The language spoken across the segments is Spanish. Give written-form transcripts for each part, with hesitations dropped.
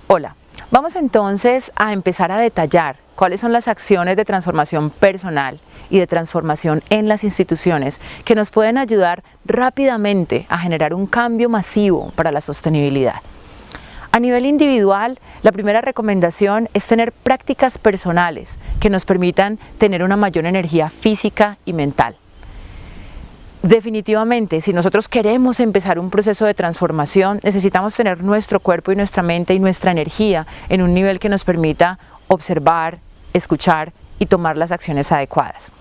Hola, vamos entonces a empezar a detallar cuáles son las acciones de transformación personal y de transformación en las instituciones que nos pueden ayudar rápidamente a generar un cambio masivo para la sostenibilidad. A nivel individual, la primera recomendación es tener prácticas personales que nos permitan tener una mayor energía física y mental. Definitivamente, si nosotros queremos empezar un proceso de transformación, necesitamos tener nuestro cuerpo y nuestra mente y nuestra energía en un nivel que nos permita observar, escuchar y tomar las acciones adecuadas.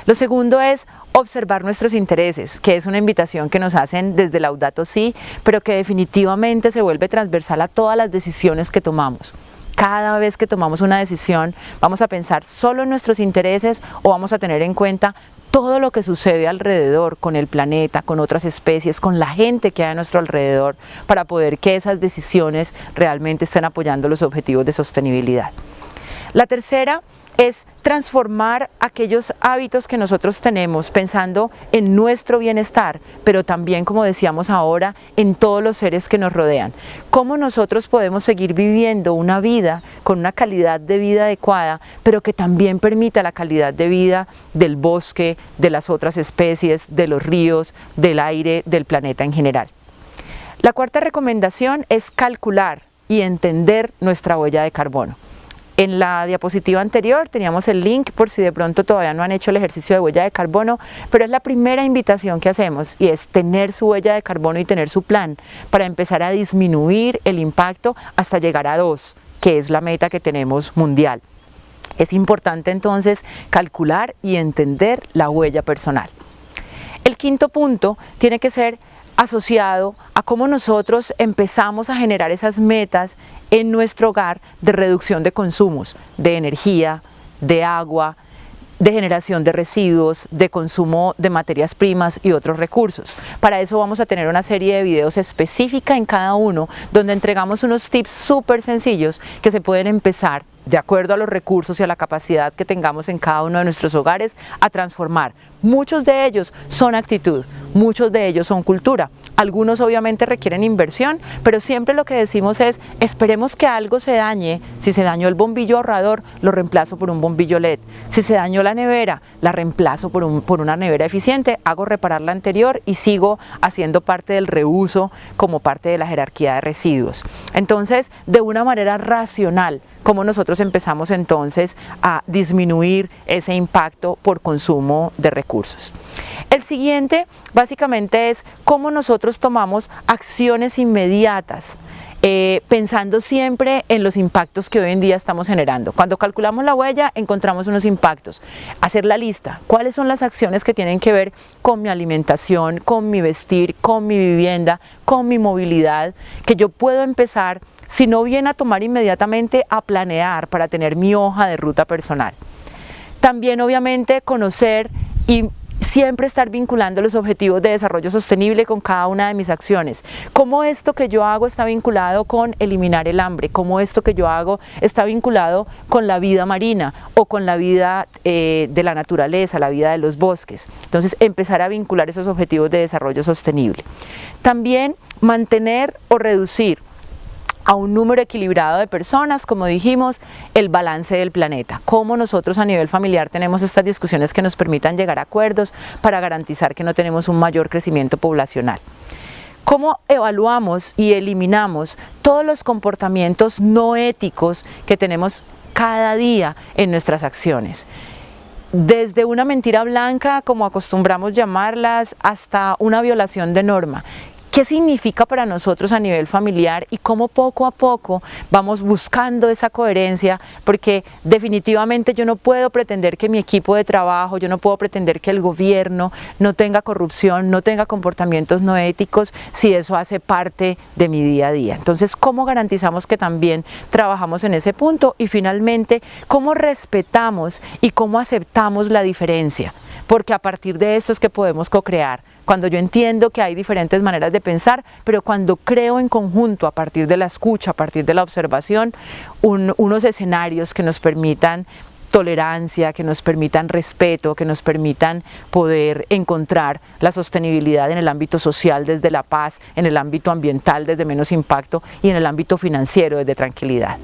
Lo segundo es observar nuestros intereses, que es una invitación que nos hacen desde Laudato Si, pero que definitivamente se vuelve transversal a todas las decisiones que tomamos. Cada vez que tomamos una decisión, vamos a pensar solo en nuestros intereses o vamos a tener en cuenta todo lo que sucede alrededor, con el planeta, con otras especies, con la gente que hay a nuestro alrededor, para poder que esas decisiones realmente estén apoyando los objetivos de sostenibilidad. La tercera es transformar aquellos hábitos que nosotros tenemos pensando en nuestro bienestar, pero también, como decíamos ahora, en todos los seres que nos rodean. Cómo nosotros podemos seguir viviendo una vida con una calidad de vida adecuada, pero que también permita la calidad de vida del bosque, de las otras especies, de los ríos, del aire, del planeta en general. La cuarta recomendación es calcular y entender nuestra huella de carbono. En la diapositiva anterior teníamos el link por si de pronto todavía no han hecho el ejercicio de huella de carbono, pero es la primera invitación que hacemos y es tener su huella de carbono y tener su plan para empezar a disminuir el impacto hasta llegar a 2, que es la meta que tenemos mundial. Es importante entonces calcular y entender la huella personal. El quinto punto tiene que ser asociado a cómo nosotros empezamos a generar esas metas en nuestro hogar de reducción de consumos, de energía, de agua, de generación de residuos, de consumo de materias primas y otros recursos. Para eso vamos a tener una serie de videos específica en cada uno, donde entregamos unos tips súper sencillos que se pueden empezar, de acuerdo a los recursos y a la capacidad que tengamos en cada uno de nuestros hogares, a transformar. Muchos de ellos son actitud, muchos de ellos son cultura. Algunos obviamente requieren inversión, pero siempre lo que decimos es, esperemos que algo se dañe. Si se dañó el bombillo ahorrador, lo reemplazo por un bombillo LED. Si se dañó la nevera, la reemplazo por una nevera eficiente, hago reparar la anterior y sigo haciendo parte del reuso como parte de la jerarquía de residuos. Entonces, de una manera racional, cómo nosotros empezamos entonces a disminuir ese impacto por consumo de recursos. El siguiente básicamente es cómo nosotros tomamos acciones inmediatas, pensando siempre en los impactos que hoy en día estamos generando. Cuando calculamos la huella encontramos unos impactos. Hacer la lista, cuáles son las acciones que tienen que ver con mi alimentación, con mi vestir, con mi vivienda, con mi movilidad, que yo puedo empezar, si no bien a tomar inmediatamente, a planear para tener mi hoja de ruta personal. También obviamente conocer y siempre estar vinculando los objetivos de desarrollo sostenible con cada una de mis acciones. Cómo esto que yo hago está vinculado con eliminar el hambre, cómo esto que yo hago está vinculado con la vida marina o con la vida de la naturaleza, la vida de los bosques. Entonces empezar a vincular esos objetivos de desarrollo sostenible. También mantener o reducir a un número equilibrado de personas, como dijimos, el balance del planeta. Cómo nosotros a nivel familiar tenemos estas discusiones que nos permitan llegar a acuerdos para garantizar que no tenemos un mayor crecimiento poblacional. Cómo evaluamos y eliminamos todos los comportamientos no éticos que tenemos cada día en nuestras acciones. Desde una mentira blanca, como acostumbramos llamarlas, hasta una violación de norma. ¿Qué significa para nosotros a nivel familiar y cómo poco a poco vamos buscando esa coherencia? Porque definitivamente yo no puedo pretender que mi equipo de trabajo, yo no puedo pretender que el gobierno no tenga corrupción, no tenga comportamientos no éticos, si eso hace parte de mi día a día. Entonces, ¿cómo garantizamos que también trabajamos en ese punto? Y finalmente, ¿cómo respetamos y cómo aceptamos la diferencia? Porque a partir de esto es que podemos co-crear. Cuando yo entiendo que hay diferentes maneras de pensar, pero cuando creo en conjunto, a partir de la escucha, a partir de la observación, unos escenarios que nos permitan tolerancia, que nos permitan respeto, que nos permitan poder encontrar la sostenibilidad en el ámbito social desde la paz, en el ámbito ambiental desde menos impacto y en el ámbito financiero desde tranquilidad.